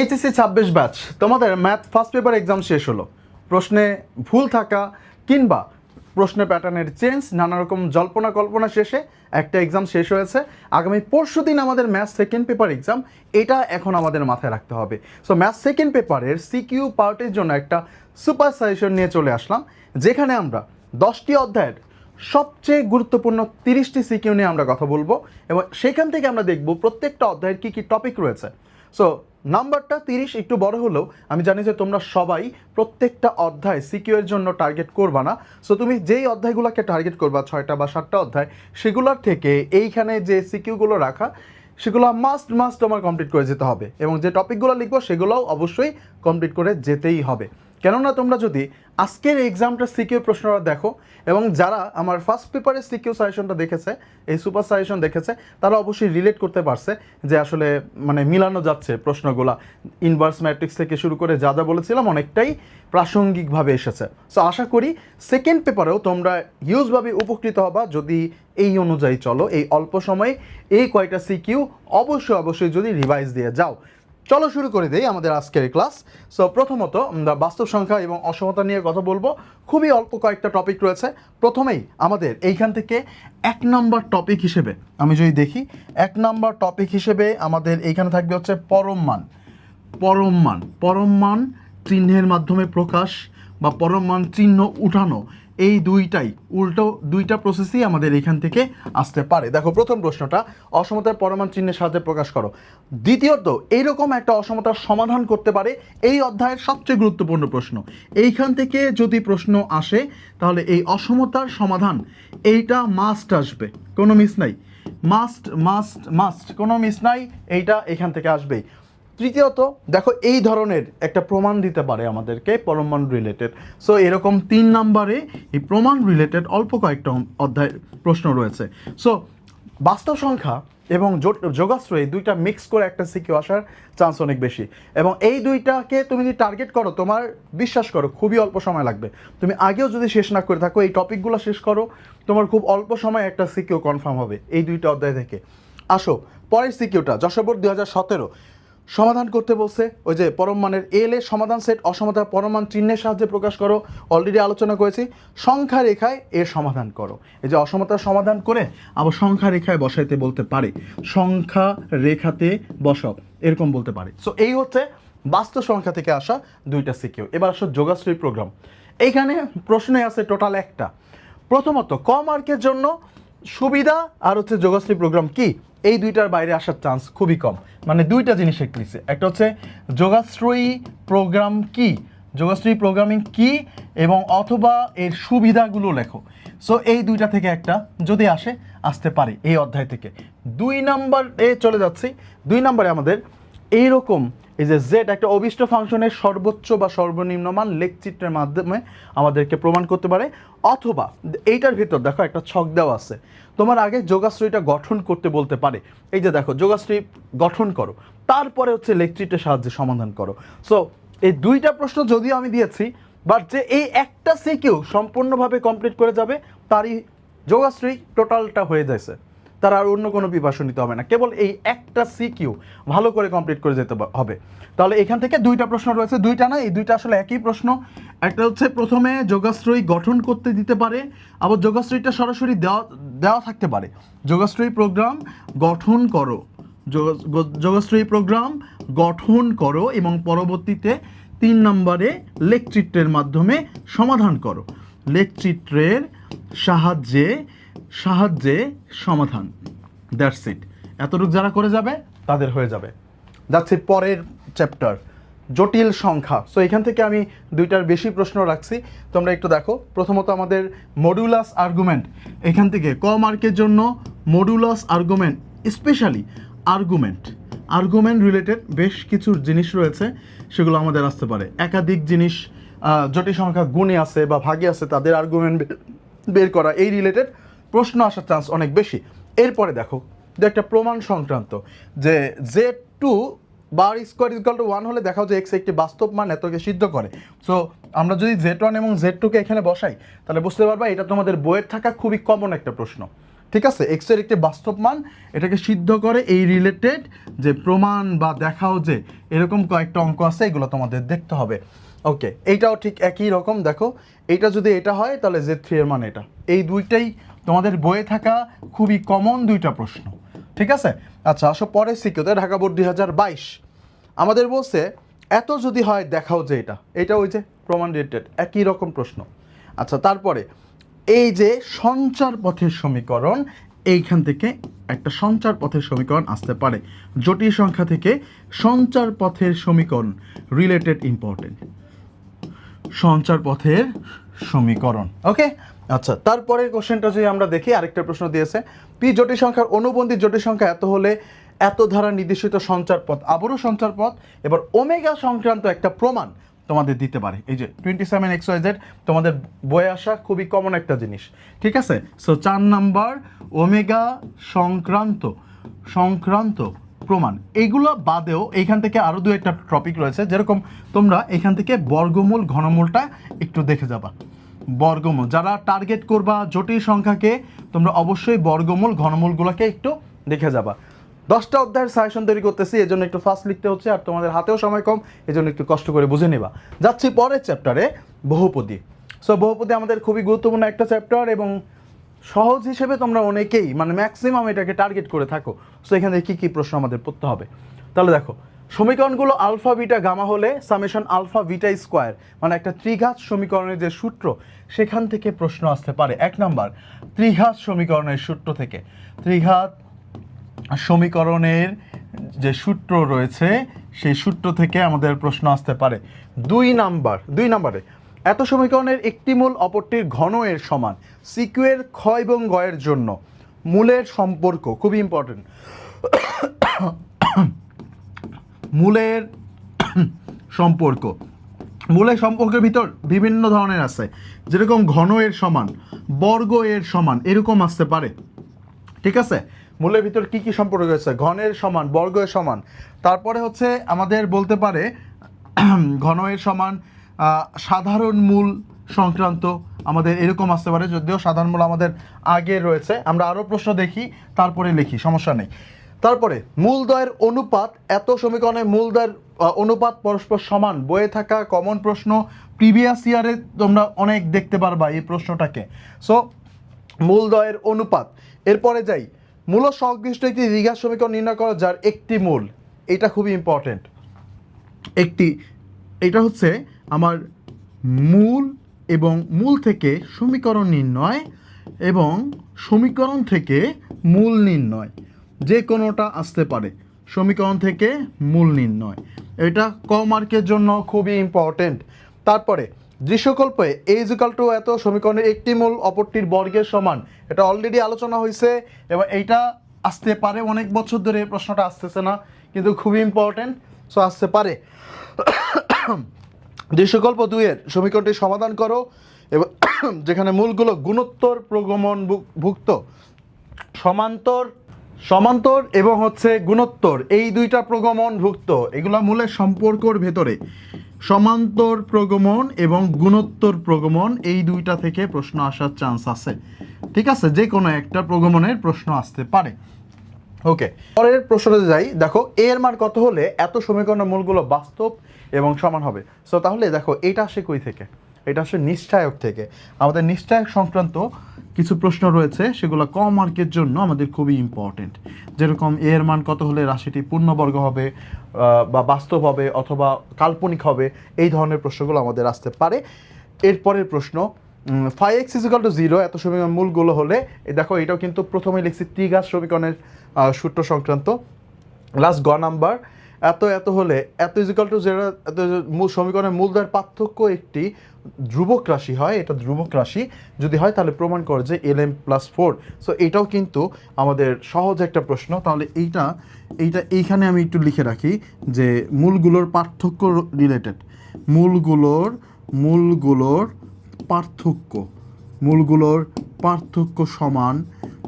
HSC 26 batch তোমাদের math first paper exam শেষ হলো। প্রশ্নে ভুল থাকা কিংবা প্রশ্নের প্যাটার্নের চেঞ্জ, নানা রকম জল্পনা কল্পনা শেষে একটা এক্সাম শেষ হয়েছে। আগামী পরশু দিন আমাদের ম্যাথ সেকেন্ড পেপার এক্সাম, এটা এখন আমাদের মাথায় রাখতে হবে। সো ম্যাথ সেকেন্ড পেপারের সিকিউ পার্টের জন্য একটা সুপার সাজেশন নিয়ে চলে আসলাম, যেখানে আমরা 10টি অধ্যায়ের সবচেয়ে গুরুত্বপূর্ণ 30টি সিকিউ নিয়ে আমরা কথা বলবো এবং সেখান থেকে আমরা দেখব প্রত্যেকটা অধ্যায়ের কী কী টপিক রয়েছে। সো নাম্বারটা 30 একটু বড় হলেও আমি জানি যে তোমরা সবাই প্রত্যেকটা অধ্যায় সিকিউ এর জন্য টার্গেট করবা না। সো তুমি যেই অধ্যায়গুলোকে টার্গেট করবা 6টা বা 7টা অধ্যায়, সেগুলোর থেকে এইখানে যে সিকিউগুলো রাখা সেগুলো মাস্ট তোমার কমপ্লিট করে যেতে হবে এবং যে টপিকগুলো লিখবো সেগুলোও অবশ্যই কমপ্লিট করে যেতেই হবে। কেননা তোমরা যদি আজকের এক্সামটা সিকিউ প্রশ্নটা দেখো এবং যারা আমার ফার্স্ট পেপারের সিকিউ সাজেশনটা দেখেছে, এই সুপার সাজেশন দেখেছে, তারা অবশ্যই রিলেট করতে পারছে যে আসলে মানে মিলানো যাচ্ছে প্রশ্নগুলা। ইনভার্স ম্যাট্রিক্স থেকে শুরু করে যা যা বলেছিলাম অনেকটাই প্রাসঙ্গিকভাবে এসেছে। সো আশা করি সেকেন্ড পেপারেও তোমরা হিউজভাবে উপকৃত হবা যদি এই অনুযায়ী চলো। এই অল্প সময়ে এই কয়টা সিকিউ অবশ্যই যদি রিভাইজ দিয়ে যাও। চলো শুরু করে দেই আমাদের আজকের ক্লাস। সো প্রথমত আমরা বাস্তব সংখ্যা এবং অসমতা নিয়ে কথা বলবো। খুবই অল্প কয়েকটা টপিক রয়েছে। প্রথমেই আমাদের এইখান থেকে 1 নম্বর টপিক হিসেবে আমি যদি দেখি, 1 নম্বর টপিক হিসেবে আমাদের এইখানে থাকবে হচ্ছে পরম মান চিহ্নের মাধ্যমে প্রকাশ বা পরম মান চিহ্ন উঠানো। এই দুইটা প্রসেসই আমাদের এখান থেকে আসতে পারে। দেখো প্রথম প্রশ্নটা, অসমতার পরমাণ চিহ্নের সাহায্যে প্রকাশ করো। দ্বিতীয়ত, এইরকম একটা অসমতার সমাধান করতে পারে এই অধ্যায়ের সবচেয়ে গুরুত্বপূর্ণ প্রশ্ন। এইখান থেকে যদি প্রশ্ন আসে তাহলে এই অসমতার সমাধান এইটা মাস্ট আসবে, কোনো মিস নাই। মাস্ট কোনো মিস নাই, এইটা এখান থেকে আসবেই। তৃতীয়ত, দেখো এই ধরনের একটা প্রমাণ দিতে পারে আমাদেরকে পরমাণু রিলেটেড। সো এরকম 3 নম্বরে এই প্রমাণ রিলেটেড অল্প কয়েকটা অধ্যায় প্রশ্ন রয়েছে। সো বাস্তব সংখ্যা এবং যোগাশ্রয় দুইটা মিক্স করে একটা সিকিউ আসার চান্স অনেক বেশি এবং এই দুইটাকে তুমি যদি টার্গেট করো, তোমার বিশ্বাস করো খুবই অল্প সময় লাগবে। তুমি আগেও যদি শেষ না করে থাকো, এই টপিকগুলো শেষ করো, তোমার খুব অল্প সময় একটা সিকিউ কনফার্ম হবে এই দুইটা অধ্যায় থেকে। আসো পরের সিকিউটা, যশোর 2017 সমাধান করতে বলছে। ওই যে পরম মানের এল এর সমাধান সেট অসমতা পরমাণ চিহ্নের সাহায্যে প্রকাশ করো, অলরেডি আলোচনা করেছি। সংখ্যা রেখায় এর সমাধান করো। এই যে অসমতার সমাধান করে আবার সংখ্যা রেখায় বসাইতে বলতে পারে, সংখ্যা রেখাতে বসাও এরকম বলতে পারে। সো এই হচ্ছে বাস্তব সংখ্যা থেকে আসা দুইটা সিকিউ। এবার আসো যোগাশ্রী প্রোগ্রাম। এইখানে প্রশ্নে আছে টোটাল একটা। প্রথমত ক মার্কের জন্য সুবিধা আর হচ্ছে যোগাশ্রী প্রোগ্রাম কি, এই দুইটার বাইরে আসার চান্স খুবই কম। মানে দুইটা জিনিস লিখছে, একটা হচ্ছে যোগাশ্রয়ী প্রোগ্রাম কি, যোগাশ্রয়ী প্রোগ্রামিং কি এবং অথবা এর সুবিধাগুলো লেখো। সো এই দুইটা থেকে একটা যদি আসতে পারে এই অধ্যায় থেকে। 2 নম্বরে চলে যাচ্ছি। 2 নম্বরে আমাদের এইরকম এই যে জেড একটা অভিষ্ট ফাংশনের সর্বোচ্চ বা সর্বনিম্ন মান লেখচিত্রের মাধ্যমে আমাদেরকে প্রমাণ করতে পারে। অথবা এইটার ভিতর দেখো একটা ছক দেওয়া আছে, তোমার আগে যোগাশ্রয়টা গঠন করতে বলতে পারে। এই যে দেখো যোগাশ্রয়ী গঠন করো, তারপরে হচ্ছে লেখচিত্রের সাহায্যে সমাধান করো। সো এই দুইটা প্রশ্ন যদিও আমি দিয়েছি, বাট যে এই একটা সিকিউ সম্পূর্ণভাবে কমপ্লিট করে যাবে তারই যোগাশ্রয়ী টোটালটা হয়ে যাচ্ছে, তার আর অন্য কোনো প্রিপারেশন নিতে হবে না, কেবল এই একটা সিকিউ ভালো করে কমপ্লিট করে যেতে হবে। তাহলে এখান থেকে দুইটা প্রশ্ন রয়েছে, দুইটা না, এই দুইটা আসলে একই প্রশ্ন। একটা হচ্ছে প্রথমে যোগাশ্রয়ী গঠন করতে দিতে পারে, আবার যোগাশ্রয়ীটা সরাসরি দেওয়া থাকতে পারে। যোগাশ্রয়ী প্রোগ্রাম গঠন করো, যোগাশ্রয়ী প্রোগ্রাম গঠন করো এবং পরবর্তীতে 3 নম্বরে লেখচিত্রের মাধ্যমে সমাধান করো, লেখচিত্রের সাহায্যে সমাধান। That's it. এতটুকু যারা করে যাবে তাদের হয়ে যাবে। যাচ্ছে পরের চ্যাপ্টার, জটিল সংখ্যা। সো এখান থেকে আমি দুইটার বেশি প্রশ্ন রাখছি, তোমরা একটু দেখো। প্রথমত আমাদের মডুলাস আর্গুমেন্ট, এখান থেকে ক মার্কের জন্য modulus argument, specially argument related বেশ কিছু জিনিস রয়েছে, সেগুলো আমাদের আসতে পারে। একাধিক জিনিস, জটিল সংখ্যা গুণে আছে বা ভাগে আছে, তাদের আর্গুমেন্ট বের করা, এই রিলেটেড প্রশ্ন আসার চান্স অনেক বেশি। এরপরে দেখো যে একটা প্রমাণ সংক্রান্ত, যে Z2 bar square equal to 1 হলে দেখাও যে এক্স একটি বাস্তব মান এতকে সিদ্ধ করে। সো আমরা যদি Z1 এবং Z2 কে এখানে বসাই তাহলে বুঝতে পারবা এটা তোমাদের বইয়ের থাকা খুবই কমন একটা প্রশ্ন। ঠিক আছে, এক্স এর একটি বাস্তব মান, এটাকে সিদ্ধ করে এই রিলেটেড যে প্রমাণ বা দেখাও যে এরকম কয়েকটা অঙ্ক আছে, এগুলো তোমাদের দেখতে হবে। ওকে, এইটাও ঠিক একই রকম। দেখো এইটা যদি এটা হয় তাহলে Z3 এর মান এটা। এই দুইটাই তোমাদের বইয়ে থাকা খুবই কমন দুইটা প্রশ্ন। ঠিক আছে, আচ্ছা আসো পরের সিকিউতে। ঢাকা বোর্ড 2022 আমাদের বলছে এত যদি হয় দেখাও যে এটা ওই যে প্রমাণ রিলেটেড একই রকম প্রশ্ন। আচ্ছা তারপরে এই যে সঞ্চার পথের সমীকরণ, এইখান থেকে একটা সঞ্চার পথের সমীকরণ আসতে পারে। জটিল সংখ্যা থেকে সঞ্চার পথের সমীকরণ রিলেটেড ইম্পর্টেন্ট, সঞ্চার পথের সমীকরণ। ওকে, আচ্ছা তারপরের কোশ্চেনটা যদি আমরা দেখি, আরেকটা প্রশ্ন দিয়েছে পি জটিল সংখ্যার অনুবন্ধী জটিল সংখ্যা এত হলে এত দ্বারা নির্দেশিত সঞ্চার পথ আবারও সঞ্চার পথ, এবার ওমেগা সংক্রান্ত একটা প্রমাণ তোমাদের দিতে পারে। এই যে 27XYZ তোমাদের বয়ে আসা খুবই কমন একটা জিনিস। ঠিক আছে, সো 4 নাম্বার ওমেগা সংক্রান্ত প্রমাণ। এইগুলো বাদেও এইখান থেকে আরও দু একটা টপিক রয়েছে, যেরকম তোমরা এখান থেকে বর্গমূল ঘনমূলটা একটু দেখে যাবা। বর্গমূল যারা টার্গেট করবা জটিল সংখ্যাকে, তোমরা অবশ্যই বর্গমূল ঘনমূলগুলোকে একটু দেখে যাবা। 10টা অধ্যায়ের সাজেশন তৈরি করতেছি, এই জন্য একটু ফাস্ট লিখতে হচ্ছে, আর তোমাদের হাতেও সময় কম, এই জন্য একটু কষ্ট করে বুঝে নেবা। যাচ্ছি পরের চ্যাপ্টারে, বহুপদী। সো বহুপদী আমাদের খুবই গুরুত্বপূর্ণ একটা চ্যাপ্টার, এবং সহজ হিসেবে তোমরা অনেকেই মানে ম্যাক্সিমাম এটাকে টার্গেট করে থাকো। সো এখানে কী কী প্রশ্ন আমাদের পড়তে হবে, তাহলে দেখো সমীকরণগুলো আলফা বিটা গামা হলে সামেশন আলফা বিটা স্কোয়ার, মানে একটা ত্রিঘাত সমীকরণের যে সূত্র, সেখান থেকে প্রশ্ন আসতে পারে। 1 নাম্বার ত্রিঘাত সমীকরণের সূত্র থেকে, ত্রিঘাত সমীকরণের যে সূত্র রয়েছে সেই সূত্র থেকে আমাদের প্রশ্ন আসতে পারে। 2 নাম্বারে এত সমীকরণের একটি মূল অপরটির ঘন এর সমান, সিকিউ এর খ এবং গ এর জন্য মূলের সম্পর্ক খুবই ইম্পর্টেন্ট। মূলের সম্পর্কের ভিতর বিভিন্ন ধরনের আছে, যেরকম ঘন এর সমান, বর্গ এর সমান, এরকম আসতে পারে। ঠিক আছে, মূলের ভিতর কি কি সম্পর্ক রয়েছে, ঘনের সমান, বর্গের সমান। তারপরে হচ্ছে আমাদের বলতে পারে ঘন এর সমান সাধারণ মূল সংক্রান্ত আমাদের এরকম আসতে পারে, যদিও সাধারণ মূল আমাদের আগে রয়েছে, আমরা আরও প্রশ্ন দেখি তারপরে লিখি, সমস্যা নেই। তারপরে মূলদ্বয়ের অনুপাত, এত সমীকরণে মূলদ্বয়ের অনুপাত পরস্পর সমান, বইয়ে থাকা কমন প্রশ্ন, প্রিভিয়াস ইয়ারে তোমরা অনেক দেখতে পারবা এই প্রশ্নটাকে। সো মূলদ্বয়ের অনুপাত। এরপরে যাই, মূল সংশ্লিষ্ট একটি দ্বিঘাত সমীকরণ নির্ণয় করা যার একটি মূল, এটা খুবই ইম্পর্টেন্ট। এটা হচ্ছে আমার মূল, এবং মূল থেকে সমীকরণ নির্ণয় এবং সমীকরণ থেকে মূল নির্ণয়, যে কোনোটা আসতে পারে। সমীকরণ থেকে মূল নির্ণয়, এটা ক মার্কের জন্য খুবই ইম্পর্টেন্ট। তারপরে দৃশ্যকল্পে A= এত সমীকরণের একটি মূল অপরটির বর্গের সমান, এটা অলরেডি আলোচনা হয়েছে, এবং এইটা আসতে পারে। অনেক বছর ধরে এই প্রশ্নটা আসতেছে না, কিন্তু খুবই ইম্পর্টেন্ট, সো আসতে পারে। দৃশ্যকল্প 2-এর সমীকরণটি সমাধান করো, এবং যেখানে মূলগুলো গুণোত্তর প্রগমন ভুক্ত, সমান্তর এবং হচ্ছে গুণোত্তর, এই দুইটা প্রগমন ভুক্ত, এগুলা মূলের সম্পর্কর ভেতরে সমান্তর প্রগমন এবং গুণোত্তর প্রগমন, এই দুইটা থেকে প্রশ্ন আসার চান্স আছে। ঠিক আছে, যে কোনো একটা প্রগমনের প্রশ্ন আসতে পারে। ওকে, পরের প্রশ্নতে যাই। দেখো এ এর মান কত হলে এত সমীকরণের মূলগুলো বাস্তব এবং সমান হবে। সো তাহলে দেখো এটা আসে কই থেকে, এটা আসে নিশ্চায়ক থেকে। আমাদের নিশ্চায়ক সংক্রান্ত কিছু প্রশ্ন রয়েছে, সেগুলো ক মার্কের জন্য আমাদের খুবই ইম্পর্টেন্ট। যেরকম এ এর মান কত হলে রাশিটি পূর্ণবর্গ হবে, বা বাস্তব হবে, অথবা কাল্পনিক হবে, এই ধরনের প্রশ্নগুলো আমাদের আসতে পারে। এরপরের প্রশ্ন 5x=0 এত সমীকরণ মূলগুলো হলে, দেখো এটাও কিন্তু প্রথমে লিখছি ত্রিঘাত সমীকরণের সূত্র সংক্রান্ত। লাস্ট গ নাম্বার, এত হলে এত =0 এত সমীকরণের মূলদ্বয়ের পার্থক্য একটি ধ্রুবক রাশি হয়, এটা ধ্রুবক রাশি যদি হয় তাহলে প্রমাণ করে যে lm+4। সো এটাও কিন্তু আমাদের সহজ একটা প্রশ্ন। তাহলে এইটা এইখানে আমি একটু লিখে রাখি যে মূলগুলোর পার্থক্য রিলেটেড, মূলগুলোর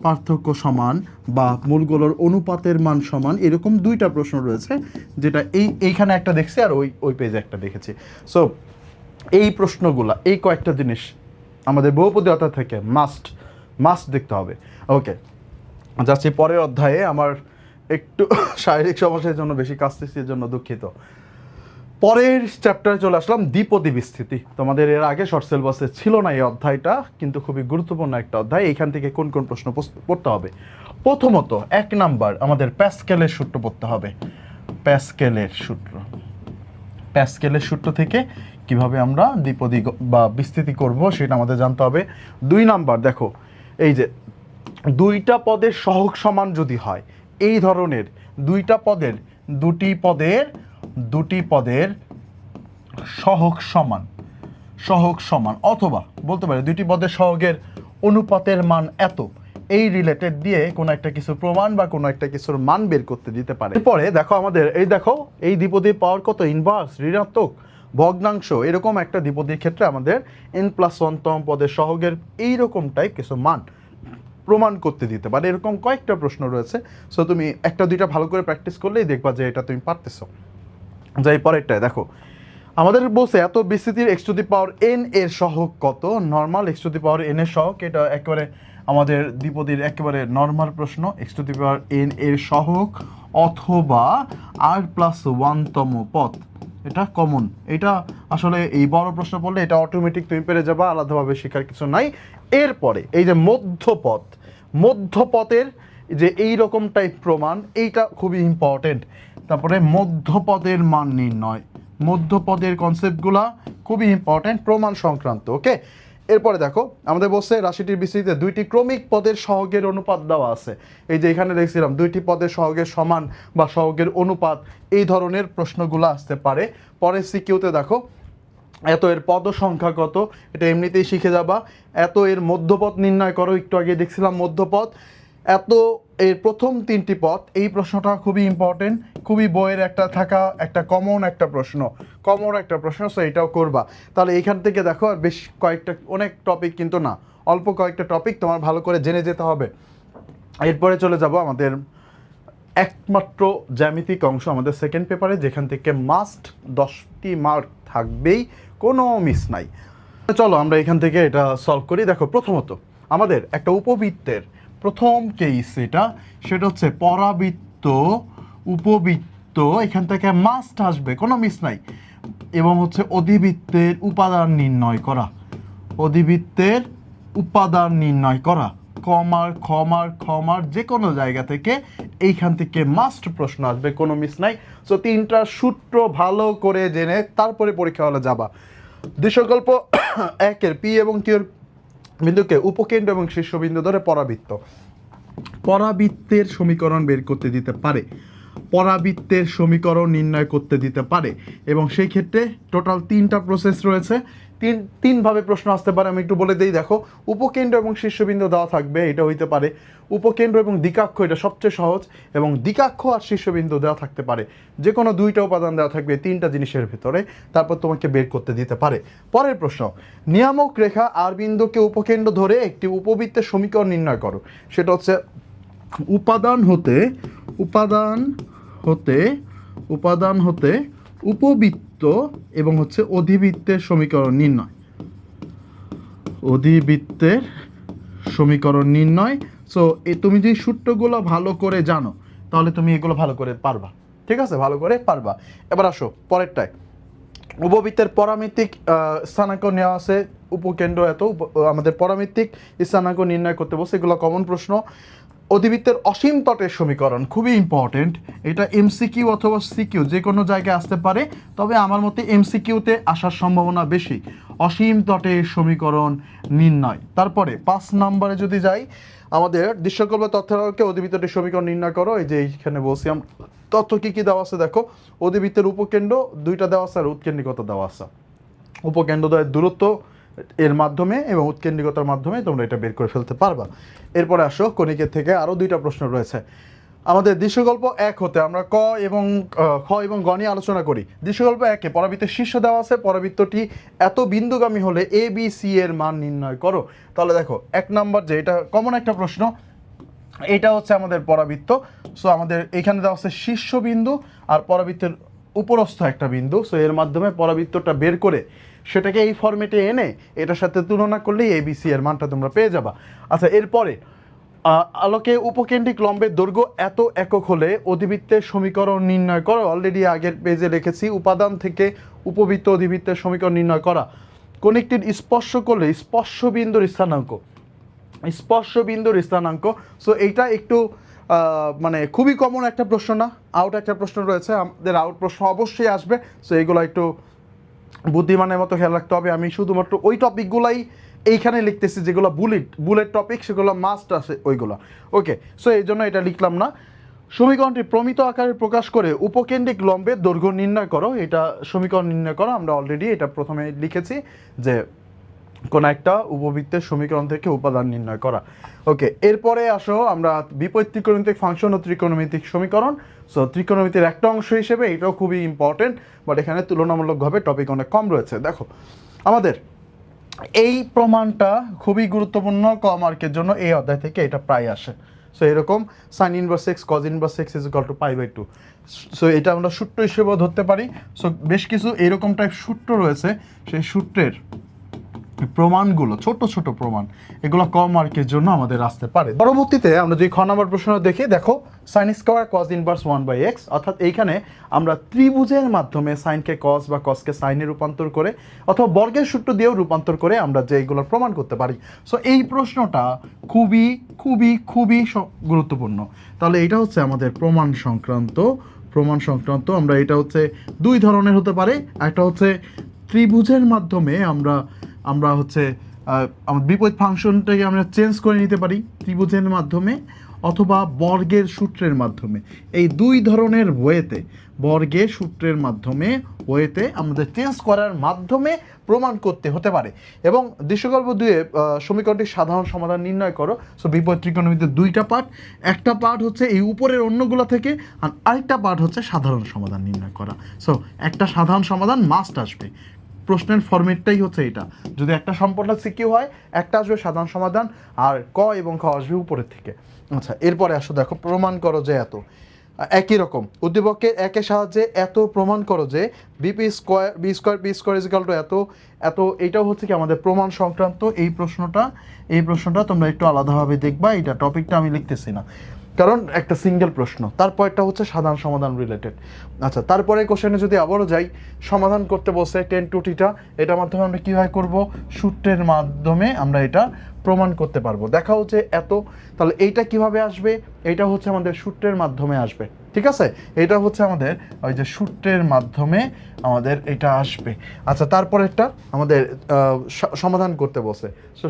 পার্থক্য সমান বা মূলগুলোর অনুপাতের মান সমান, এরকম দুইটা প্রশ্ন রয়েছে, যেটা এইখানে একটা দেখছি আর ওই পেজে একটা দেখেছি। সো এই প্রশ্নগুলা, এই কয়েকটা জিনিস আমাদের বহুপদী অধ্যায় থেকে মাস্ট দেখতে হবে। ওকে, যাচ্ছি পরের অধ্যায়ে। আমার একটু শারীরিক সমস্যার জন্য বেশি কাশতেছি, এর জন্য দুঃখিত। পরের চ্যাপ্টারে চলে আসলাম দ্বিপদী বিস্তৃতি। তোমাদের এর আগে শর্ট সিলেবাসে ছিল না এই অধ্যায়টা, কিন্তু খুবই গুরুত্বপূর্ণ একটা অধ্যায়। এইখান থেকে কোন কোন প্রশ্ন পড়তে হবে? প্রথমত 1 নাম্বার আমাদের প্যাসকেলের সূত্র পড়তে হবে। প্যাসকেলের সূত্র থেকে কিভাবে আমরা দ্বিপদী বা বিস্তৃতি করব সেটা আমাদের জানতে হবে। 2 নাম্বার দেখো, এই যে দুইটা পদের সহগ সমান যদি হয়, এই ধরনের দুটি পদের সহগ সমান অথবা বলতে পারে দুইটি পদের সহগের অনুপাতের মান এত, এই রিলেটেড দিয়ে কোনো একটা কিছু প্রমাণ বা কোনো একটা কিছুর মান বের করতে দিতে পারে। এরপরে দেখো আমাদের এই দ্বিপদীর পাওয়ার কত, ইনভার্স, ঋণাত্মক, ভগ্নাংশ, এরকম একটা দ্বিপদীর ক্ষেত্রে আমাদের n+1 তম পদের সহগের এইরকম টাইপ কিছু মান প্রমাণ করতে দিতে পারে। এরকম কয়েকটা প্রশ্ন রয়েছে। সো তুমি একটা দুইটা ভালো করে প্র্যাকটিস করলেই দেখবা যে এটা তুমি পারতেছো। যাই পরেরটায় দেখো, আমাদের বলছে এত বিস্তৃতির x⁴n এর সহগ কত। নর্মাল x⁴n এর সহগ, এটা একেবারে আমাদের দ্বিপদীর একেবারে নর্মাল প্রশ্ন। x⁴n এর সহগ অথবা r+1 তম পদ, এটা কমন। এটা আসলে এই বড় প্রশ্ন পড়লে এটা অটোমেটিক তুমি পেরে যাবা, আলাদাভাবে শেখার কিছু নাই। এরপরে এই যে মধ্যপদের যে এই রকম টাইপ প্রমাণ, এইটা খুবই ইম্পর্টেন্ট। তারপরে মধ্যপদের মান নির্ণয়, মধ্যপদের কনসেপ্টগুলা খুবই ইম্পর্টেন্ট প্রমাণ সংক্রান্ত। ওকে, এরপরে দেখো আমাদের বলছে রাশিটির বিস্তৃতিতে দুইটি ক্রমিক পদের সহগের অনুপাত দেওয়া আছে। এই যে এখানে দেখছিলাম দুইটি পদের সহগের সমান বা সহগের অনুপাত, এই ধরনের প্রশ্নগুলো আসতে পারে। পরে সিকিউতে দেখো এত এর পদ সংখ্যা কত, এটা এমনিতেই শিখে যাবা। এত এর মধ্যপদ নির্ণয় করো, একটু আগে দেখছিলাম মধ্যপদ। এত এর প্রথম 3টি পদ, এই প্রশ্নটা খুবই ইম্পর্টেন্ট, খুবই বইয়ের একটা কমন একটা প্রশ্ন। সো এটাও করবা। তাহলে এইখান থেকে দেখো আর বেশ কয়েকটা, অনেক টপিক কিন্তু না, অল্প কয়েকটা টপিক তোমার ভালো করে জেনে যেতে হবে। এরপরে চলে যাব আমাদের একমাত্র জ্যামিতিক অংশ আমাদের সেকেন্ড পেপারে, যেখান থেকে মাস্ট 10টি মার্ক থাকবেই, কোনো মিস নাই। চলো আমরা এখান থেকে এটা সলভ করি। দেখো প্রথমত আমাদের একটা উপবৃত্তের প্রথম কেস, সেটা হচ্ছে পরাবৃত্ত উপবৃত্ত, এখান থেকে মাস্ট আসবে, কোনো মিস নাই। এবং হচ্ছে অধিবৃত্তের উপাদান নির্ণয় করা, কমার যে কোনো জায়গা থেকে এইখান থেকে মাস্ট প্রশ্ন আসবে, কোনো মিস নাই। সো 3টা সূত্র ভালো করে জেনে তারপরে পরীক্ষা হলে যাবা। দৃশ্যকল্প 1-এর পি এবং কিউর বিন্দুকে উপকেন্দ্র এবং শীর্ষবিন্দু ধরে পরাবৃত্তের সমীকরণ বের করতে দিতে পারে, পরাবৃত্তের সমীকরণ নির্ণয় করতে দিতে পারে। এবং সেই ক্ষেত্রে টোটাল 3টা প্রসেস রয়েছে, তিনভাবে প্রশ্ন আসতে পারে। আমি একটু বলে দিই। দেখো, উপকেন্দ্র এবং শীর্ষবিন্দু দেওয়া থাকবে, এটা হইতে পারে। উপকেন্দ্র এবং দ্বিকাক্ষ, এটা সবচেয়ে সহজ। এবং দ্বিকাক্ষ আর শীর্ষবিন্দু দেওয়া থাকতে পারে, যে কোনো 2টা উপাদান দেওয়া থাকবে 3টা জিনিসের ভিতরে, তারপর তোমাকে বের করতে দিতে পারে। পরের প্রশ্ন, নিয়ামক রেখা আর বিন্দুকে উপকেন্দ্র ধরে একটি উপবৃত্তের সমীকরণ নির্ণয় করো। সেটা হচ্ছে উপাদান হতে উপবৃত্ত এবং হচ্ছে অধিবৃত্তের সমীকরণ নির্ণয়। সো তুমি যদি সূত্রগুলো ভালো করে জানো, তাহলে তুমি এগুলো ভালো করে পারবা। ঠিক আছে, ভালো করে পারবা। এবার আসো পরেরটায়। উপবৃত্তের পরামিতিক স্থানাঙ্ক নেওয়া আছে, উপকেন্দ্র এত, আমাদের পরামিতিক স্থানাঙ্ক নির্ণয় করতে বলছে, এগুলো কমন প্রশ্ন। অধিবৃত্তের অসীম তটের সমীকরণ খুবই ইম্পর্টেন্ট, এটা এমসিকিউ অথবা সিকিউ যে কোনো জায়গায় আসতে পারে, তবে আমার মতে এমসিকিউতে আসার সম্ভাবনা বেশি। অসীম তটের সমীকরণ নির্ণয়। তারপরে 5 নম্বরে যদি যাই, আমাদের দৃশ্যকল্প তথ্যকে অধিবৃত্তের সমীকরণ নির্ণয় করো। এই যে এইখানে বলছি তথ্য কি দেওয়া আছে দেখো, অধিবৃত্তের উপকেন্দ্র 2টা দেওয়া আছে আর উৎকেন্দ্রিকতা দেওয়া আছে। উপকেন্দ্রদ্বয়ের দূরত্ব এর মাধ্যমে এবং উৎকেন্দ্রিকতার মাধ্যমে তোমরা এটা বের করে ফেলতে পারবা। এরপরে আসো কণিকের থেকে আরও 2টা প্রশ্ন রয়েছে। আমাদের দৃশ্যকল্প 1 হতে আমরা খ এবং গ নিয়ে আলোচনা করি। দৃশ্যকল্প 1-এ পরাবৃত্তের শীর্ষ দেওয়া আছে, পরাবৃত্তটি এত বিন্দুগামী হলে এ বি সি এর মান নির্ণয় করো। তাহলে দেখো 1 নম্বর, যে এটা কমন একটা প্রশ্ন, এটা হচ্ছে আমাদের পরাবৃত্ত। সো আমাদের এখানে দেওয়া আছে শীর্ষবিন্দু আর পরাবৃত্তের উপরস্থ একটা বিন্দু। সো এর মাধ্যমে পরাবৃত্তটা বের করে সেটাকে এই ফরম্যাটে এনে এটার সাথে তুলনা করলেই এবিসি এর মানটা তোমরা পেয়ে যাবা। আচ্ছা, এরপরে আলোকে উপকেন্দ্রিক লম্বের দৈর্ঘ্য এত একক হলে অধিবৃত্তের সমীকরণ নির্ণয় করো। অলরেডি আগের পেজে লিখেছি, উপাদান থেকে উপবৃত্ত অধিবৃত্তের সমীকরণ নির্ণয় করা। কণিকটির স্পর্শ করলে স্পর্শবিন্দুর স্থানাঙ্ক। সো এইটা একটু মানে খুবই কমন একটা প্রশ্ন না, আউট একটা প্রশ্ন রয়েছে, আমাদের আউট প্রশ্ন অবশ্যই আসবে। সো এইগুলো একটু বুদ্ধিমানের মতো খেয়াল রাখতে হবে। আমি শুধুমাত্র ওই টপিকগুলাই এইখানে লিখতেছি যেগুলো বুলেট টপিক, সেগুলো মাস্ট আছে ওইগুলো। ওকে, সো এই জন্য এটা লিখলাম না। সমীকরণটি প্রমিত আকারে প্রকাশ করে উপকেন্দ্রিক লম্বের দৈর্ঘ্য নির্ণয় করো। এটা সমীকরণ নির্ণয় করো, আমরা অলরেডি এটা প্রথমে লিখেছি যে কোন একটা উপবৃত্তের সমীকরণ থেকে উপাদান নির্ণয় করা। ওকে, এরপরে আসো আমরা বিপরীত ত্রিকোণমিতিক ফাংশন ও ত্রিকোণমিতিক সমীকরণ। সো ত্রিকোণমিতির একটা অংশ হিসেবে এটাও খুবই ইম্পর্টেন্ট, বাট এখানে তুলনামূলকভাবে টপিক অনেক কম রয়েছে। দেখো আমাদের এই প্রমাণটা খুবই গুরুত্বপূর্ণ, ক মার্কের জন্য এই অধ্যায় থেকে এটা প্রায় আসে। সো এরকম sine inverse x cos inverse x is equal to π/2। So এটা আমরা সূত্র হিসেবেও ধরতে পারি। সো বেশ কিছু এরকম টাইপ সূত্র রয়েছে, সেই সূত্রের প্রমাণগুলো ছোট ছোট প্রমাণ, এগুলো কম মার্কের জন্য আমাদের আসতে পারে। পরবর্তীতে আমরা যদি খ নম্বর প্রশ্ন দেখি, দেখো sine square cos inverse 1/x, অর্থাৎ এইখানে আমরা ত্রিভুজের মাধ্যমে সাইনকে কস বা কসকে সাইনে রূপান্তর করে অথবা বর্গের সূত্র দিয়েও রূপান্তর করে আমরা যে এইগুলোর প্রমাণ করতে পারি। সো এই প্রশ্নটা খুবই খুবই খুবই গুরুত্বপূর্ণ। তাহলে এটা হচ্ছে আমাদের প্রমাণ সংক্রান্ত আমরা এটা হচ্ছে দুই ধরনের হতে পারে। একটা হচ্ছে ত্রিভুজের মাধ্যমে আমরা হচ্ছে আমাদের বিপরীত ফাংশনটাকে আমরা চেঞ্জ করে নিতে পারি ত্রিভুজের মাধ্যমে অথবা বর্গের সূত্রের মাধ্যমে। এই দুই ধরনের ওয়েতে, বর্গের সূত্রের মাধ্যমে ওয়েতে আমাদের চেঞ্জ করার মাধ্যমে প্রমাণ করতে হতে পারে। এবং দৃশ্যকল্প 2-এ সমীকরণটির সাধারণ সমাধান নির্ণয় করো। সো বিপরীত ত্রিকোণমিতির দুইটা পার্ট, একটা পার্ট হচ্ছে এই উপরের অন্যগুলো থেকে, আর আরেকটা পার্ট হচ্ছে সাধারণ সমাধান নির্ণয় করা। সো একটা সাধারণ সমাধান মাস্ট আসবে, প্রশ্নের ফরম্যাটটাই হচ্ছে এটা। যদি একটা সম্পূর্ণ সিকিউ হয়, একটা আসবে সাধারণ সমাধান, আর ক এবং খ আসবে উপরের থেকে। আচ্ছা, এরপরে আসো, দেখো প্রমাণ করো যে এত একই রকম উদ্দীপকের একের সাহায্যে এত প্রমাণ করো যে B square is equal to এত এত। এইটাও হচ্ছে কি আমাদের প্রমাণ সংক্রান্ত। এই প্রশ্নটা তোমরা একটু আলাদাভাবে দেখবা, এটা টপিকটা আমি লিখতেছি না কারণ একটা সিঙ্গেল প্রশ্ন। তারপরটা হচ্ছে সাধারণ সমাধান রিলেটেড। আচ্ছা, তারপরে কোশ্চেনে যদি আবারও যাই, সমাধান করতে বসে 10 টু থিটা, এটার মাধ্যমে আমরা কীভাবে করব, সূত্রের মাধ্যমে আমরা এটা প্রমাণ করতে পারবো। দেখা হচ্ছে এত, তাহলে এইটা কিভাবে আসবে, এইটা হচ্ছে আমাদের সূত্রের মাধ্যমে আসবে। ঠিক আছে, এটা হচ্ছে আমাদের ওই যে সূত্রের মাধ্যমে আমাদের এটা আসবে। আচ্ছা, তারপরেরটা আমাদের সমাধান করতে বসে। সো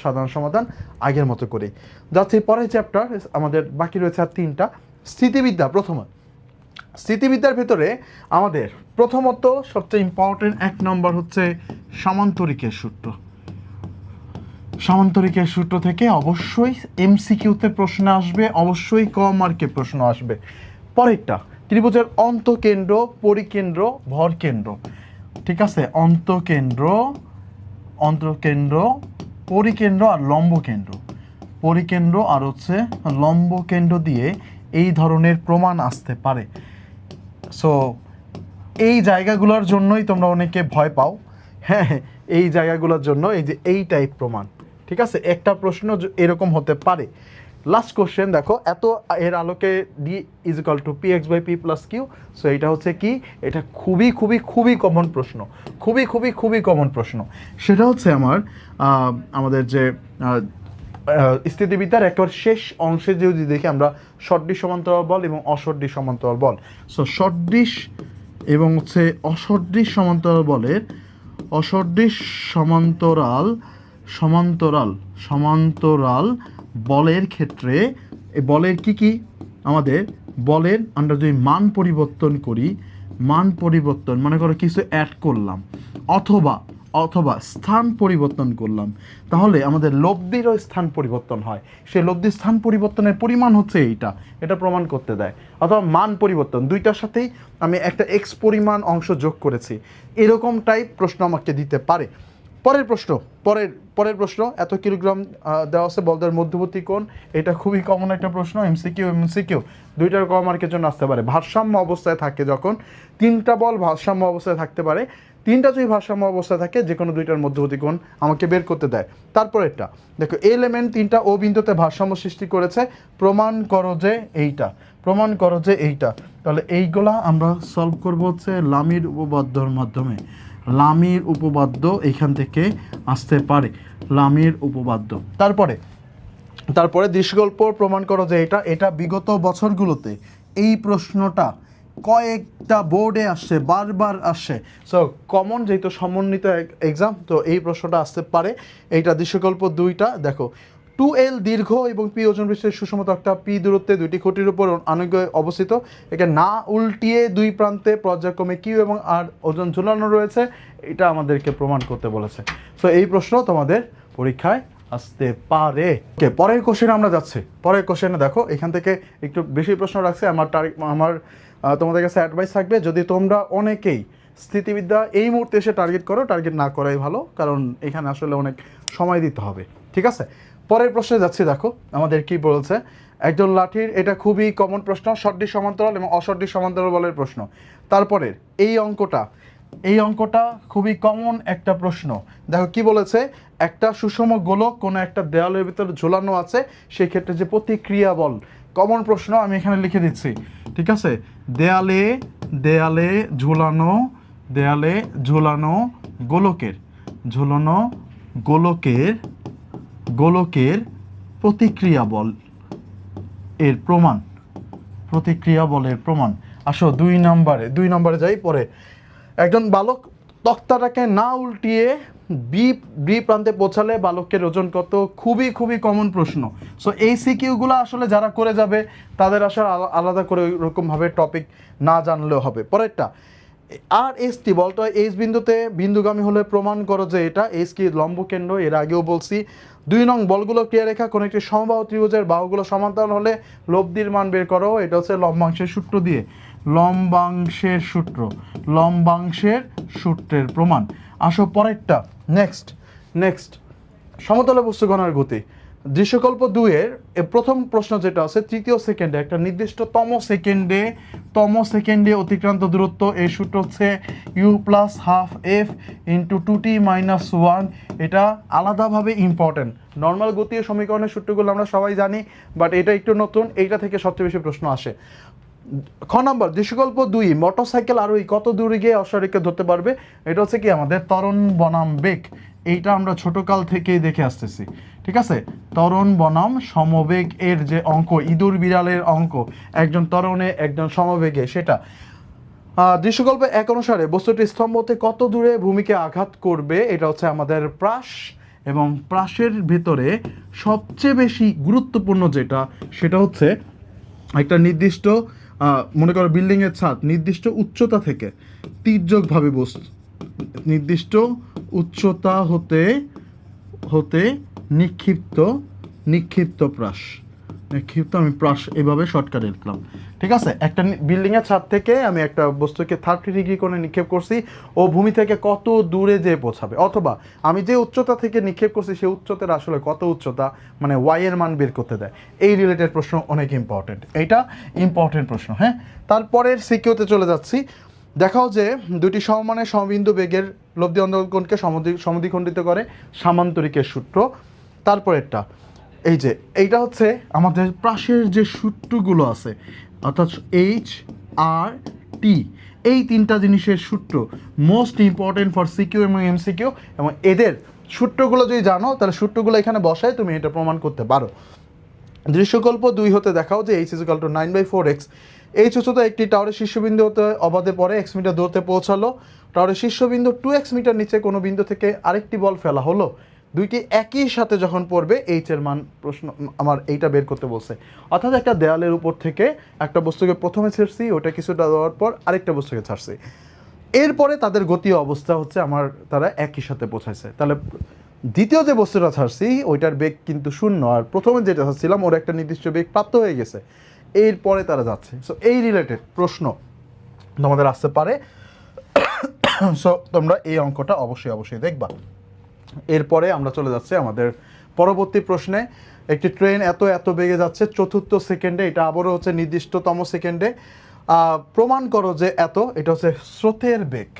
সাধারণ সমাধান আগের মতো করেই যাচ্ছে। পরের চ্যাপ্টার আমাদের বাকি রয়েছে আর 3টা। স্থিতিবিদ্যার ভেতরে আমাদের প্রথমত সবচেয়ে ইম্পর্টেন্ট 1 নম্বর হচ্ছে সামান্তরিকের সূত্র থেকে অবশ্যই এমসিকিউতে প্রশ্ন আসবে, অবশ্যই কম মার্কে প্রশ্ন আসবে। পরেরটা ত্রিভুজের অন্তঃকেন্দ্র, পরিকেন্দ্র, ভরকেন্দ্র। ঠিক আছে, অন্তঃকেন্দ্র, পরিকেন্দ্র আর পরিকেন্দ্র আর হচ্ছে লম্ব কেন্দ্র দিয়ে এই ধরনের প্রমাণ আসতে পারে। সো এই জায়গাগুলোর জন্যই তোমরা অনেকে ভয় পাও। হ্যাঁ, এই জায়গাগুলোর জন্য এই যে এই টাইপ প্রমাণ। ঠিক আছে, একটা প্রশ্ন এরকম হতে পারে। লাস্ট কোশ্চেন দেখো, এত এর আলোকে D is equal two px/p + q। So এটা হচ্ছে কি, এটা খুবই খুবই খুবই কমন প্রশ্ন, খুবই কমন প্রশ্ন। সেটা হচ্ছে আমাদের যে স্থিতিবিদ্যার একেবারে শেষ অংশে যদি দেখি আমরা সদৃশ সমান্তরাল বল এবং অসদৃশ সমান্তরাল বল। সো সদৃশ এবং হচ্ছে অসদৃশ সমান্তরাল বলের সমান্তরাল বলের ক্ষেত্রে বলের কি আমাদের বলের আমরা যদি মান পরিবর্তন মনে করো কিছু অ্যাড করলাম অথবা স্থান পরিবর্তন করলাম, তাহলে আমাদের লব্ধিরও স্থান পরিবর্তন হয়। সেই লব্ধির স্থান পরিবর্তনের পরিমাণ হচ্ছে এটা প্রমাণ করতে দেয়। অথবা মান পরিবর্তন, দুইটার সাথেই আমি একটা এক্স পরিমাণ অংশ যোগ করেছি, এরকম টাইপ প্রশ্ন আমাকে দিতে পারে। পরের প্রশ্ন, পরের প্রশ্ন, এত কিলোগ্রাম দেওয়া আছে বলদের মধ্যবর্তী কোণ। এটা খুবই কমন একটা প্রশ্ন, এমসিকিউ দুইটার কম মার্কের জন্য আসতে পারে। ভারসাম্য অবস্থায় থাকে যখন, তিনটা বল ভারসাম্য অবস্থায় থাকতে পারে, তিনটা যদি ভারসাম্য অবস্থায় থাকে যে কোনো দুইটার মধ্যবর্তী কোণ আমাকে বের করতে দেয়। তারপরেরটা দেখো, এলিমেন্ট তিনটা ও বিন্দুতে ভারসাম্য সৃষ্টি করেছে, প্রমাণ করো যে এইটা। তাহলে এইগুলা আমরা সলভ করব হচ্ছে লামির উপপাদ্যর মাধ্যমে। লামির উপপাদ্য এখান থেকে আসতে পারে, লামির উপপাদ্য। তারপরে দৃশ্যকল্প প্রমাণ করো যে এটা বিগত বছরগুলোতে এই প্রশ্নটা কয়েকটা বোর্ডে আসছে, বারবার আসছে। সো কমন, যেহেতু সমন্বিত এক্সাম, তো এই প্রশ্নটা আসতে পারে। এইটা দৃশ্যকল্প 2টা দেখো, 2L দীর্ঘ এবং পি ওজন পৃষ্ঠের সুষম তক্তা, পি দূরত্বে দুইটি খুঁটির উপর আনুগ্য অবস্থিত, একে না উল্টিয়ে দুই প্রান্তে পর্যায়ক্রমে কিউ এবং আর ওজন ঝুলানো রয়েছে, এটা আমাদেরকে প্রমাণ করতে বলেছে। সো এই প্রশ্ন তোমাদের পরীক্ষায় আসতে পারে। ওকে, পরের কোশ্চেনে আমরা যাচ্ছি। পরের কোশ্চেনে দেখো, এখান থেকে একটু বেশি প্রশ্ন রাখছে। আমার তোমাদের কাছে অ্যাডভাইস থাকবে, যদি তোমরা অনেকেই স্থিতিবিদ্যা এই মুহূর্তে এসে টার্গেট করো, টার্গেট না করাই ভালো, কারণ এখানে আসলে অনেক সময় দিতে হবে। ঠিক আছে, পরের প্রশ্নে যাচ্ছি। দেখো আমাদের কি বলছে, একজন লাঠির, এটা খুবই কমন প্রশ্ন, সদৃশ সমান্তরাল এবং অসদৃশ সমান্তরাল বলের প্রশ্ন। তারপরের এই অঙ্কটা খুবই কমন একটা প্রশ্ন। দেখো কি বলেছে, একটা সুষম গোলক কোনো একটা দেওয়ালের ভিতরে ঝোলানো আছে, সেই ক্ষেত্রে যে প্রতিক্রিয়া বল। কমন প্রশ্ন, আমি এখানে লিখে দিচ্ছি। ঠিক আছে, দেয়ালে ঝোলানো গোলকের প্রতিক্রিয়া বল এর প্রমাণ। আসো 2 নম্বরে যাই। পরে একজন বালক তক্তাটাকে না উল্টিয়ে বি প্রান্তে পৌঁছালে বালকের ওজন কত? খুবই কমন প্রশ্ন। সো এই সিকিউগুলো আসলে যারা করে যাবে তাদের আসলে আলাদা করে ওরকমভাবে টপিক না জানলেও হবে। পরেরটা, আর এস টি বলতো এইচ বিন্দুতে বিন্দুগামী হলে প্রমাণ করো যে এটা। এইচ কি লম্বকেন্দ্র, এর আগেও বলছি। 2 নং, বলগুলো ক্রিয়ারেখা কোনো একটি সমবাহু ত্রিভুজের বাহুগুলো সমান্তরাল হলে লব্ধির মান বের করো। এটা হচ্ছে লম্বাংশের সূত্র দিয়ে, লম্বাংশের সূত্রের প্রমাণ। আসো পরেরটা, নেক্সট সমতলে বস্তু গণার গতি। দৃশ্যকল্প 2-এর প্রথম প্রশ্ন যেটা আছে, তৃতীয় সেকেন্ডে একটা নির্দিষ্ট তম সেকেন্ডে অতিক্রান্ত দূরত্ব, এর সূত্র হচ্ছে u + ½ f × 2t - 1। এটা আলাদাভাবে ইম্পর্টেন্ট। নর্মাল গতীয় সমীকরণের সূত্রগুলো আমরা সবাই জানি, বাট এটা একটু নতুন, এইটা থেকে সবচেয়ে বেশি প্রশ্ন আসে। খ নম্বর, দৃশ্যকল্প 2, মোটরসাইকেল আরোহী কত দূরে গিয়ে অশ্বারোহীকে ধরতে পারবে? এটা হচ্ছে কি আমাদের ত্বরণ বনাম বেগ। এইটা আমরা ছোটকাল থেকেই দেখে আসতেছি। ঠিক আছে, ত্বরণ বনাম সমবেগ এর যে অঙ্ক, ইঁদুর বিড়ালের অঙ্ক, একজন ত্বরণে একজন সমবেগে, সেটা। দৃশ্যকল্প 1 অনুসারে বস্তুটি স্তম্ভ হতে কত দূরে ভূমিকে আঘাত করবে? এটা হচ্ছে আমাদের প্রাস, এবং প্রাসের ভেতরে সবচেয়ে বেশি গুরুত্বপূর্ণ যেটা, সেটা হচ্ছে একটা নির্দিষ্ট, মনে করো বিল্ডিংয়ের ছাদ, নির্দিষ্ট উচ্চতা থেকে তির্যকভাবে বস্তু, নির্দিষ্ট উচ্চতা হতে নিক্ষিপ্ত প্রাস, আমি প্রাস এভাবে শর্টকাটে লিখলাম। ঠিক আছে, একটা বিল্ডিংয়ের ছাদ থেকে আমি একটা বস্তুকে 30 ডিগ্রি কোণে নিক্ষেপ করছি, ও ভূমি থেকে কত দূরে যেয়ে পৌঁছাবে, অথবা আমি যে উচ্চতা থেকে নিক্ষেপ করছি সেই উচ্চতার আসলে কত উচ্চতা, মানে ওয়াই এর মান বের করতে দেয়। এই রিলেটেড প্রশ্ন অনেক ইম্পর্টেন্ট, এইটা ইম্পর্টেন্ট প্রশ্ন। হ্যাঁ, তারপরের সিকিউতে চলে যাচ্ছি। দেখাও যে দুটি সমমানের সমবিন্দু বেগের লব্ধি অন্তরকোণকে সমদ্বিখণ্ডিত করে সামান্তরিকের সূত্র। তারপরেরটা, এইটা হচ্ছে আমাদের প্রাসের যে সূত্রগুলো আছে, অর্থাৎ এইচ আর টি, এই 3টা জিনিসের সূত্র মোস্ট ইম্পর্টেন্ট ফর সিকিউ এবং এমসিকিউ, এবং এদের সূত্রগুলো যদি জানো তাহলে সূত্রগুলো এখানে বসায় তুমি এটা প্রমাণ করতে পারো। দৃশ্যকল্প 2 হতে দেখাও যে h = 9/4x। এইচ উচ্চতা একটি টাওয়ারের শীর্ষবিন্দু হতে অবাধে পরে x মিটার দূরত্বে পৌঁছালো। টাওয়ারের শীর্ষবিন্দু 2x মিটার নিচে কোনো বিন্দু থেকে আরেকটি বল ফেলা হলো, দুইটি একই সাথে যখন পড়বে এইচ এর মান প্রশ্ন আমার এইটা বের করতে বলছে। অর্থাৎ একটা দেয়ালের উপর থেকে একটা বস্তুকে প্রথমে ছাড়ছি, ওটা কিছুটা দেওয়ার পর আরেকটা বস্তুকে ছাড়ছি, এরপরে তাদের গতীয় অবস্থা হচ্ছে তারা একই সাথে পৌঁছাইছে। তাহলে দ্বিতীয় যে বস্তুটা ছাড়ছি ওইটার বেগ কিন্তু 0, আর প্রথমে যেটা ছাড়ছিলাম ওর একটা নির্দিষ্ট বেগ প্রাপ্ত হয়ে গেছে, এরপরে তারা যাচ্ছে। সো এই রিলেটেড প্রশ্ন তোমাদের আসতে পারে। সো তোমরা এই অঙ্কটা অবশ্যই দেখবা। এরপরে আমরা চলে যাচ্ছি আমাদের পরবর্তী প্রশ্নে। একটি ট্রেন এত এত বেগে যাচ্ছে চতুর্থ সেকেন্ডে, এটা আবারও হচ্ছে নির্দিষ্টতম সেকেন্ডে, প্রমাণ করো যে এত। এটা হচ্ছে স্রোতের বেগ,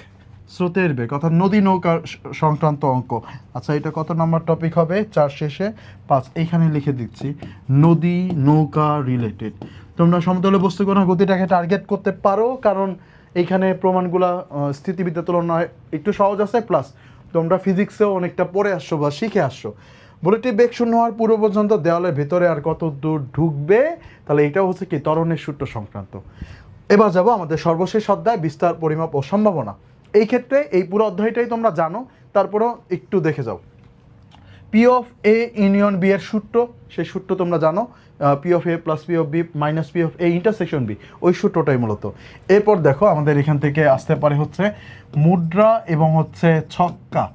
স্রোতের বেগ অর্থাৎ নদী নৌকা সংক্রান্ত অঙ্ক। আচ্ছা, এটা কত নম্বর টপিক হবে? 4 শেষে 5, এইখানে লিখে দিচ্ছি নদী নৌকা রিলেটেড। তোমরা সমতলে বস্তুকণার গতিটাকে টার্গেট করতে পারো, কারণ এইখানে প্রমাণগুলা স্থিতিবিদ্যার তুলনায় একটু সহজ আছে, প্লাস তোমরা ফিজিক্সেও অনেকটা পড়ে আসছো বা শিখে আসছো। বুলেটটি বেগ শূন্য হওয়ার পূর্ব পর্যন্ত দেওয়ালের ভেতরে আর কত দূর ঢুকবে, তাহলে এটাও হচ্ছে কি ত্বরণের সূত্র সংক্রান্ত। এবার যাব আমাদের সর্বশেষ অধ্যায়, বিস্তার, পরিমাপ ও সম্ভাবনা। এই ক্ষেত্রে এই পুরো অধ্যায়টাই তোমরা জানো, তারপরেও একটু দেখে যাও। P of A union B এর সূত্র, সেই সূত্র তোমরা জানো, P of A plus P of B minus P of A intersection B, ওই সূত্রটাই মূলত। এরপর দেখো আমাদের এখান থেকে আসতে পারে হচ্ছে মুদ্রা এবং হচ্ছে ছক্কা,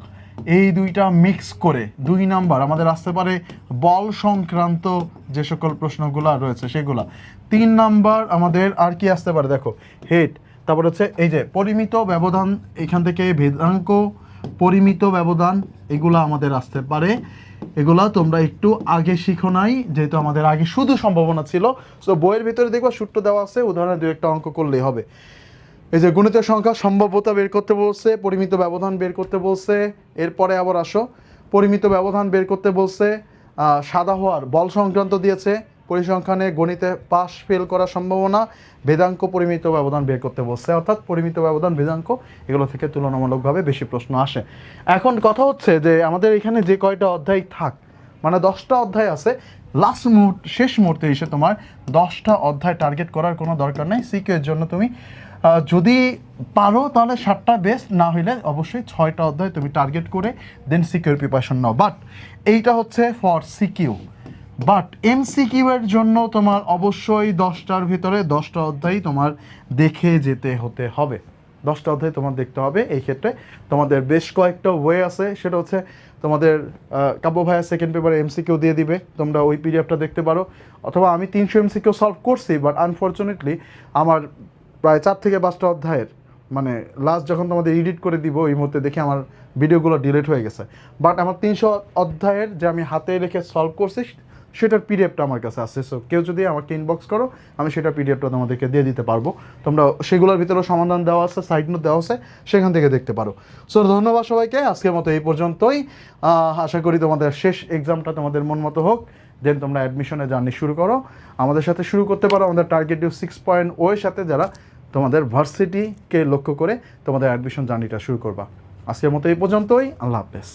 এই দুইটা মিক্স করে 2 নাম্বার আমাদের আসতে পারে বল সংক্রান্ত যে সকল প্রশ্নগুলো রয়েছে সেগুলা। 3 নাম্বার আমাদের আর কি আসতে পারে দেখো, হেড, তারপর হচ্ছে এই যে পরিমিত ব্যবধান, এখান থেকে ভেদাঙ্ক, পরিমিত ব্যবধান, এগুলো আমাদের আসতে পারে। এগুলা তোমরা একটু আগে শিখো নাই, যেহেতু আমাদের আগে শুধু সম্ভাবনা ছিল। সো বইয়ের ভিতরে দেখবা সূত্র দেওয়া আছে, উদাহরণে 2-1টা অঙ্ক করলেই হবে। এই যে গণিতের সংখ্যা সম্ভাব্যতা বের করতে বলছে, পরিমিত ব্যবধান বের করতে বলছে, এরপরে আবার আসো পরিমিত ব্যবধান বের করতে বলছে, সাদা হওয়ার বল সংক্রান্ত দিয়েছে, পরিসংখ্যানে গণিতে পাস ফেল করার সম্ভাবনা, ভেদাঙ্ক, পরিমিত ব্যবধান বের করতে বলছে। অর্থাৎ পরিমিত ব্যবধান, ভেদাঙ্ক, এগুলো থেকে তুলনামূলকভাবে বেশি প্রশ্ন আসে। এখন কথা হচ্ছে যে আমাদের এখানে যে কয়টা অধ্যায় থাক, মানে 10টা অধ্যায় আছে, লাস্ট মুহূর্তে শেষ মুহূর্তে এসে তোমার 10টা অধ্যায় টার্গেট করার কোনো দরকার নেই। সিকিউ এর জন্য তুমি যদি পারো তাহলে 7টা বেস্ট, না হইলে অবশ্যই 6টা অধ্যায় তুমি টার্গেট করে দেন সিকিউর প্রিপারেশন নাও। বাট এইটা হচ্ছে ফর সিকিউ, বাট এমসিকিউ এর জন্য তোমার অবশ্যই 10টার ভিতরে 10টা অধ্যায় তোমার দেখে যেতে হতে হবে, 10টা অধ্যায় তোমার দেখতে হবে। এই ক্ষেত্রে তোমাদের বেশ কয়েকটা ওয়ে আছে, সেটা হচ্ছে তোমাদের কাব্য ভাইয়া সেকেন্ড পেপারে এমসিকিউ দিয়ে দিবে, তোমরা ওই পিডিএফটা দেখতে পারো, অথবা আমি 300 এমসিকিউ সলভ করছি, বাট আনফর্চুনেটলি আমার প্রায় 4 থেকে 5টা অধ্যায়ের মানে লাস্ট যখন তোমাদের এডিট করে দিব এই মুহূর্তে দেখি আমার ভিডিওগুলো ডিলিট হয়ে গেছে। বাট আমার 300 অধ্যায়ের যে আমি হাতে লিখে সলভ করছি সেটার পিডিএফটা আমার কাছে আছে। সো কেউ যদি আমাকে ইনবক্স করো, আমি সেটার পিডিএফটা তোমাদেরকে দিয়ে দিতে পারবো। তোমরা সেগুলোর ভিতরেও সমাধান দেওয়া আছে, সাইড নোট দেওয়া আছে, সেখান থেকে দেখতে পারো। সো ধন্যবাদ সবাইকে, আজকের মতো এই পর্যন্তই। আশা করি তোমাদের শেষ এক্সামটা তোমাদের মন মতো হোক, দেন তোমরা অ্যাডমিশনের জার্নি শুরু করো। আমাদের সাথে শুরু করতে পারো আমাদের টার্গেট ডিউ 6.0 এর সাথে, যারা তোমাদের ভার্সিটিকে লক্ষ্য করে তোমাদের অ্যাডমিশন জার্নিটা শুরু করবা। আজকের মতো এই পর্যন্তই, আল্লাহ হাফেজ।